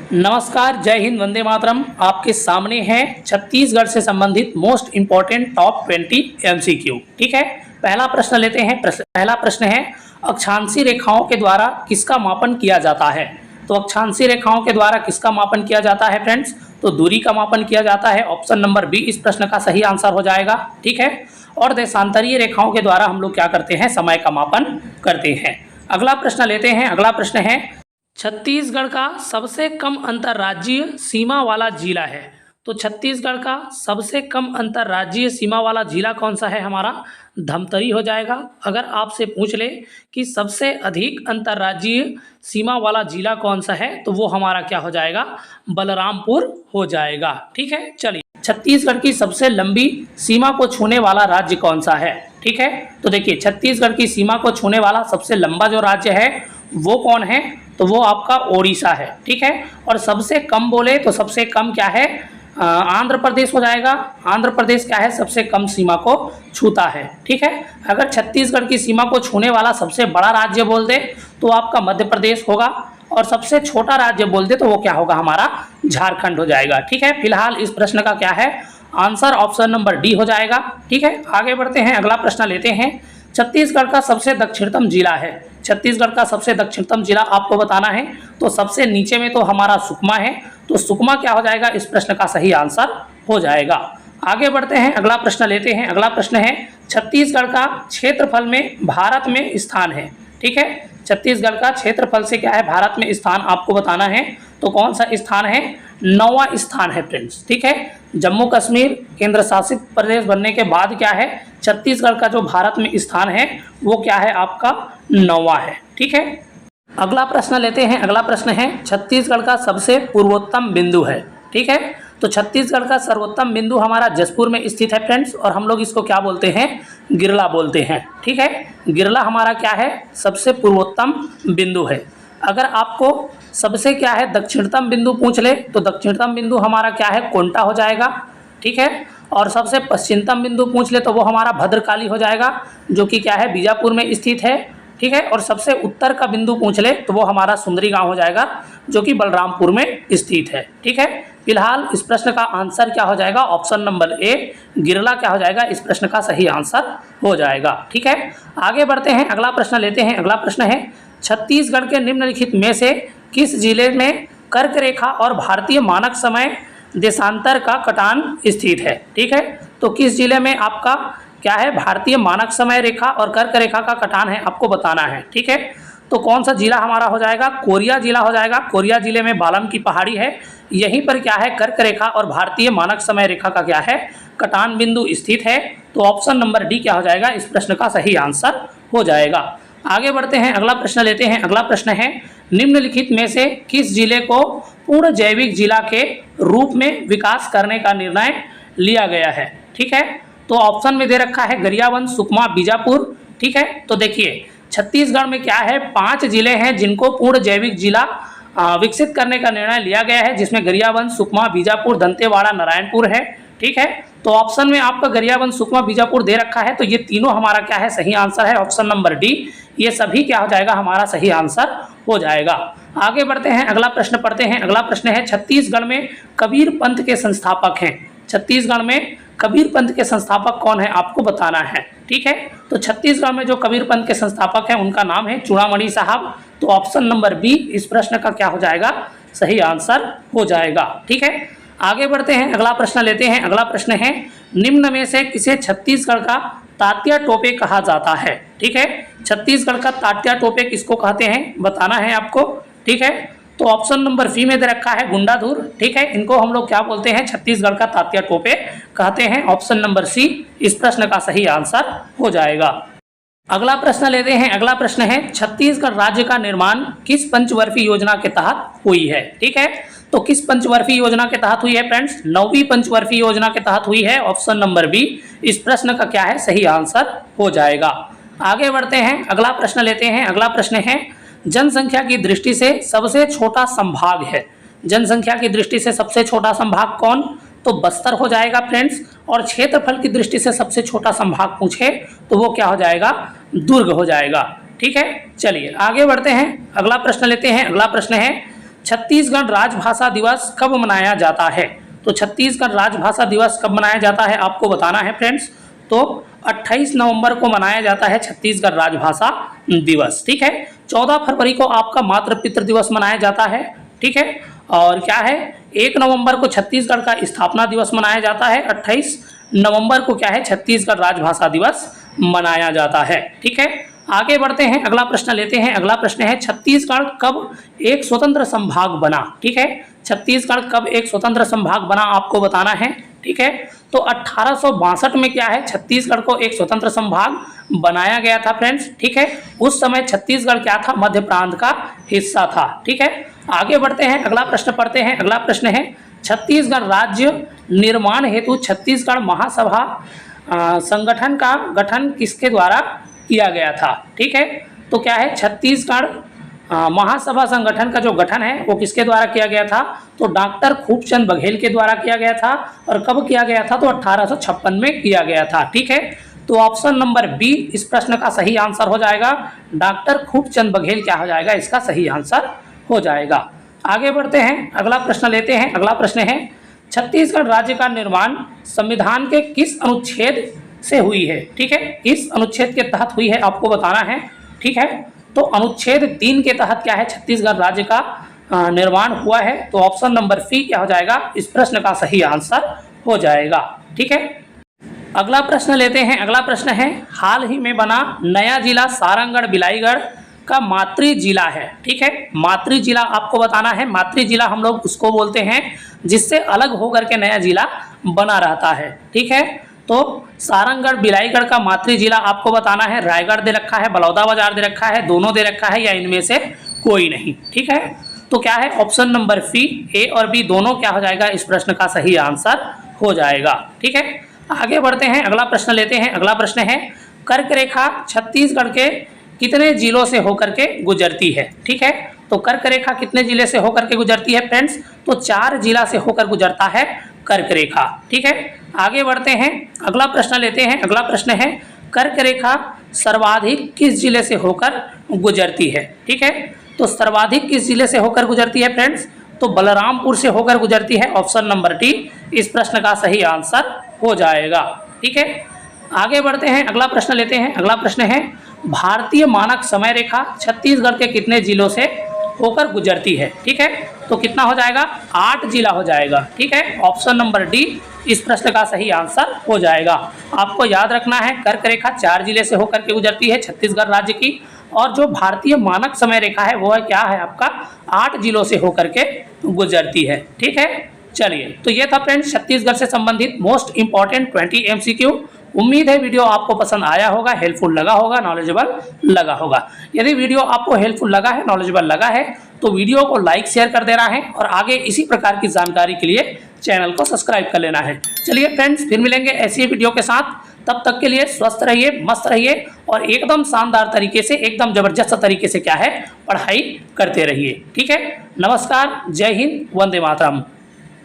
नमस्कार, जय हिंद, वंदे मातरम। आपके सामने है छत्तीसगढ़ से संबंधित मोस्ट इंपॉर्टेंट टॉप 20 एमसीक्यू। ठीक है, पहला प्रश्न लेते हैं। पहला प्रश्न है, अक्षांशीय रेखाओं के द्वारा किसका मापन किया जाता है? तो अक्षांशीय रेखाओं के द्वारा किसका मापन किया जाता है फ्रेंड्स? तो दूरी का मापन किया जाता है। ऑप्शन नंबर बी इस प्रश्न का सही आंसर हो जाएगा। ठीक है, और देशांतरीय रेखाओं के द्वारा हम लोग क्या करते हैं? समय का मापन करते हैं। अगला प्रश्न लेते हैं। अगला प्रश्न है, छत्तीसगढ़ का सबसे कम अंतर्राज्यीय सीमा वाला जिला है। तो छत्तीसगढ़ का सबसे कम अंतर्राज्यीय सीमा वाला जिला कौन सा है? हमारा धमतरी हो जाएगा। अगर आपसे पूछ ले कि सबसे अधिक अंतर्राज्यीय सीमा वाला जिला कौन सा है, तो वो हमारा क्या हो जाएगा? बलरामपुर हो जाएगा। ठीक है, चलिए, छत्तीसगढ़ की सबसे लंबी सीमा को छूने वाला राज्य कौन सा है? ठीक है, तो देखिए, छत्तीसगढ़ की सीमा को छूने वाला सबसे लंबा जो राज्य है वो कौन है? तो वो आपका ओडिशा है। ठीक है, और सबसे कम बोले तो सबसे कम क्या है? आंध्र प्रदेश हो जाएगा। आंध्र प्रदेश क्या है? सबसे कम सीमा को छूता है। ठीक है, अगर छत्तीसगढ़ की सीमा को छूने वाला सबसे बड़ा राज्य बोल दे तो आपका मध्य प्रदेश होगा, और सबसे छोटा राज्य बोल दे तो वो क्या होगा? हमारा झारखंड हो जाएगा। ठीक है, फिलहाल इस प्रश्न का क्या है? आंसर ऑप्शन नंबर डी हो जाएगा। ठीक है, आगे बढ़ते हैं। अगला प्रश्न लेते हैं। छत्तीसगढ़ का सबसे दक्षिणतम जिला है। छत्तीसगढ़ का सबसे दक्षिणतम जिला आपको बताना है। तो सबसे नीचे में तो हमारा सुकमा है, तो सुकमा क्या हो जाएगा? इस प्रश्न का सही आंसर हो जाएगा। आगे बढ़ते हैं। अगला प्रश्न लेते हैं। अगला प्रश्न है, छत्तीसगढ़ का क्षेत्रफल में भारत में स्थान है। ठीक है, छत्तीसगढ़ का क्षेत्रफल से क्या है? भारत में स्थान आपको बताना है। तो कौन सा स्थान है? 9वां स्थान है फ्रेंड्स। ठीक है, जम्मू कश्मीर केंद्र शासित प्रदेश बनने के बाद क्या है? छत्तीसगढ़ का जो भारत में स्थान है वो क्या है? आपका 9वां है। ठीक है, अगला प्रश्न लेते हैं। अगला प्रश्न है, छत्तीसगढ़ का सबसे पूर्वोत्तम बिंदु है। ठीक है, तो छत्तीसगढ़ का सर्वोत्तम बिंदु हमारा जसपुर में स्थित है फ्रेंड्स, और हम लोग इसको क्या बोलते हैं? गिरला बोलते हैं। ठीक है, गिरला हमारा क्या है? सबसे पूर्वोत्तम बिंदु है। अगर आपको सबसे क्या है? दक्षिणतम बिंदु पूछ ले तो दक्षिणतम बिंदु हमारा क्या है? कोंटा हो जाएगा। ठीक है, और सबसे पश्चिमतम बिंदु पूछ ले तो वो हमारा भद्रकाली हो जाएगा, जो कि क्या है? बीजापुर में स्थित है। ठीक है, और सबसे उत्तर का बिंदु पूछ ले तो वो हमारा सुंदरी गांव हो जाएगा, जो कि बलरामपुर में स्थित है। ठीक है, फिलहाल इस प्रश्न का आंसर क्या हो जाएगा? ऑप्शन नंबर ए गिरला क्या हो जाएगा? इस प्रश्न का सही आंसर हो जाएगा। ठीक है, आगे बढ़ते हैं। अगला प्रश्न लेते हैं। अगला प्रश्न है, छत्तीसगढ़ के निम्नलिखित में से किस जिले में कर्क रेखा और भारतीय मानक समय देशांतर का कटान स्थित है? ठीक है, तो किस जिले में आपका क्या है? भारतीय मानक समय रेखा और कर्क रेखा का कटान है, आपको बताना है। ठीक है, तो कौन सा जिला हमारा हो जाएगा? कोरिया जिला हो जाएगा। कोरिया जिले में बालम की पहाड़ी है, यहीं पर क्या है? कर्क रेखा और भारतीय मानक समय रेखा का क्या है? कटान बिंदु स्थित है। तो ऑप्शन नंबर डी क्या हो जाएगा? इस प्रश्न का सही आंसर हो जाएगा। आगे बढ़ते हैं। अगला प्रश्न लेते हैं। अगला प्रश्न है, निम्नलिखित में से किस जिले को पूर्ण जैविक जिला के रूप में विकास करने का निर्णय लिया गया है? ठीक है, तो ऑप्शन में दे रखा है गरियाबंद, सुकमा, बीजापुर। ठीक है, तो देखिए, छत्तीसगढ़ में क्या है? 5 जिले हैं जिनको पूर्ण जैविक जिला विकसित करने का निर्णय लिया गया है, जिसमें गरियाबंद, सुकमा, बीजापुर, दंतेवाड़ा, नारायणपुर है। ठीक है, तो ऑप्शन में आपका गरियाबंद, सुकमा, बीजापुर दे रखा है, तो ये तीनों हमारा क्या है? सही आंसर है। ऑप्शन नंबर डी, ये सभी क्या हो जाएगा? हमारा सही आंसर हो जाएगा। आगे बढ़ते हैं। अगला प्रश्न पढ़ते हैं। अगला प्रश्न है, छत्तीसगढ़ में कबीर पंथ के संस्थापक हैं। छत्तीसगढ़ में कबीर पंथ के संस्थापक कौन है? आपको बताना है। ठीक है, तो छत्तीसगढ़ में जो कबीर पंथ के संस्थापक हैं उनका नाम है चूड़ामणि साहब। तो ऑप्शन नंबर बी इस प्रश्न का क्या हो जाएगा? सही आंसर हो जाएगा। ठीक है, आगे बढ़ते हैं। अगला प्रश्न लेते हैं। अगला प्रश्न है, निम्न में से किसे छत्तीसगढ़ का तात्या टोपे कहा जाता है? ठीक है, छत्तीसगढ़ का तात्या टोपे किसको कहते हैं? बताना है आपको। ठीक है, तो ऑप्शन नंबर सी में दे रखा है गुंडाधुर। ठीक है, इनको हम लोग क्या बोलते हैं? छत्तीसगढ़ का तात्या टोपे कहते हैं। ऑप्शन नंबर सी इस प्रश्न का सही आंसर हो जाएगा। अगला प्रश्न लेते हैं। अगला प्रश्न है, छत्तीसगढ़ राज्य का निर्माण किस पंचवर्षीय योजना के तहत हुई है? ठीक है, तो किस पंचवर्षीय योजना के तहत हुई है फ्रेंड्स? 9वीं पंचवर्षीय योजना के तहत हुई है। ऑप्शन नंबर बी इस प्रश्न का क्या है? सही आंसर हो जाएगा। आगे बढ़ते हैं। अगला प्रश्न लेते हैं। अगला प्रश्न है, जनसंख्या की दृष्टि से सबसे छोटा संभाग है। जनसंख्या की दृष्टि से सबसे छोटा संभाग कौन? तो बस्तर हो जाएगा फ्रेंड्स। और क्षेत्रफल की दृष्टि से सबसे छोटा संभाग पूछे तो वो क्या हो जाएगा? दुर्ग हो जाएगा। ठीक है, चलिए आगे बढ़ते हैं। अगला प्रश्न लेते हैं। अगला प्रश्न है, छत्तीसगढ़ राजभाषा दिवस कब मनाया जाता है? तो छत्तीसगढ़ राजभाषा दिवस कब मनाया जाता है आपको बताना है फ्रेंड्स। तो 28 नवंबर को मनाया जाता है छत्तीसगढ़ राजभाषा दिवस। ठीक है, 14 फरवरी को आपका मातृ पितृ दिवस मनाया जाता है। ठीक है, और क्या है, 1 नवंबर को छत्तीसगढ़ का स्थापना दिवस मनाया जाता है। 28 नवंबर को क्या है, छत्तीसगढ़ राजभाषा दिवस मनाया जाता है। ठीक है, आगे बढ़ते हैं, अगला प्रश्न लेते हैं। अगला प्रश्न है, छत्तीसगढ़ कब एक स्वतंत्र संभाग बना? ठीक है, छत्तीसगढ़ कब एक स्वतंत्र संभाग बना आपको बताना है। ठीक है, तो 1862 में क्या है, छत्तीसगढ़ को एक स्वतंत्र संभाग बनाया गया था फ्रेंड्स। ठीक है, उस समय छत्तीसगढ़ क्या था, मध्य प्रांत का हिस्सा था। ठीक है, आगे बढ़ते हैं, अगला प्रश्न पढ़ते हैं। अगला प्रश्न है, छत्तीसगढ़ राज्य निर्माण हेतु छत्तीसगढ़ महासभा संगठन का गठन किसके द्वारा किया गया था? ठीक है, तो क्या है, छत्तीसगढ़ महासभा संगठन का जो गठन है वो किसके द्वारा किया गया था? तो डॉक्टर खूबचंद बघेल के द्वारा किया गया था। और कब किया गया था? तो 1856 में किया गया था। ठीक है, तो ऑप्शन नंबर बी इस प्रश्न का सही आंसर हो जाएगा। डॉक्टर खूबचंद बघेल क्या हो जाएगा, इसका सही आंसर हो जाएगा। आगे बढ़ते हैं, अगला प्रश्न लेते हैं। अगला प्रश्न है, छत्तीसगढ़ राज्य का निर्माण संविधान के किस अनुच्छेद से हुई है? ठीक है, किस अनुच्छेद के तहत हुई है आपको बताना है। ठीक है, तो अनुच्छेद 3 के तहत क्या है, छत्तीसगढ़ राज्य का निर्माण हुआ है। तो ऑप्शन नंबर सी क्या हो जाएगा, इस प्रश्न का सही आंसर हो जाएगा। ठीक है, अगला प्रश्न लेते हैं। अगला प्रश्न है, हाल ही में बना नया जिला सारंगढ़ बिलाईगढ़ का मातृ जिला है। ठीक है, मातृ जिला आपको बताना है। मातृ जिला हम लोग उसको बोलते हैं जिससे अलग होकर के नया जिला बना रहता है। ठीक है, तो सारंगढ़ बिलाईगढ़ का मातृ जिला आपको बताना है। रायगढ़ दे रखा है, बलौदाबाजार दे रखा है, दोनों दे रखा है, या इनमें से कोई नहीं। ठीक है, तो क्या है, ऑप्शन नंबर सी ए और बी दोनों क्या हो जाएगा, इस प्रश्न का सही आंसर हो जाएगा। ठीक है, आगे बढ़ते हैं, अगला प्रश्न लेते हैं। अगला प्रश्न है, कर्क रेखा छत्तीसगढ़ के कितने जिलों से होकर के गुजरती है? ठीक है, तो कर्क रेखा कितने जिले से होकर के गुजरती है फ्रेंड्स? तो 4 जिला से होकर गुजरता है कर्क रेखा। ठीक है, आगे बढ़ते हैं, अगला प्रश्न लेते हैं। अगला प्रश्न है, कर्क रेखा सर्वाधिक किस जिले से होकर गुजरती है? ठीक है, तो सर्वाधिक किस जिले से होकर गुजरती है फ्रेंड्स? तो बलरामपुर से होकर गुजरती है। ऑप्शन नंबर डी इस प्रश्न का सही आंसर हो जाएगा। ठीक है, आगे बढ़ते हैं, अगला प्रश्न लेते हैं। अगला प्रश्न है, भारतीय मानक समय रेखा छत्तीसगढ़ के कितने जिलों से होकर गुजरती है? ठीक है, तो कितना हो जाएगा, 8 जिला हो जाएगा। ठीक है, ऑप्शन नंबर डी इस प्रश्न का सही आंसर हो जाएगा। आपको याद रखना है, कर्क रेखा 4 जिले से होकर के गुजरती है छत्तीसगढ़ राज्य की, और जो भारतीय मानक समय रेखा है वो है क्या है आपका, 8 जिलों से होकर के गुजरती है। ठीक है, चलिए, तो ये था फ्रेंड्स छत्तीसगढ़ से संबंधित मोस्ट इंपॉर्टेंट 20 MCQ। उम्मीद है वीडियो आपको पसंद आया होगा, हेल्पफुल लगा होगा, नॉलेजेबल लगा होगा। यदि वीडियो आपको हेल्पफुल लगा है, नॉलेजेबल लगा है, तो वीडियो को लाइक शेयर कर देना है, और आगे इसी प्रकार की जानकारी के लिए चैनल को सब्सक्राइब कर लेना है। चलिए फ्रेंड्स, फिर मिलेंगे ऐसी वीडियो के साथ। तब तक के लिए स्वस्थ रहिए, मस्त रहिए, और एकदम शानदार तरीके से, एकदम जबरदस्त तरीके से क्या है, पढ़ाई करते रहिए। ठीक है, नमस्कार, जय हिंद, वंदे मातरम।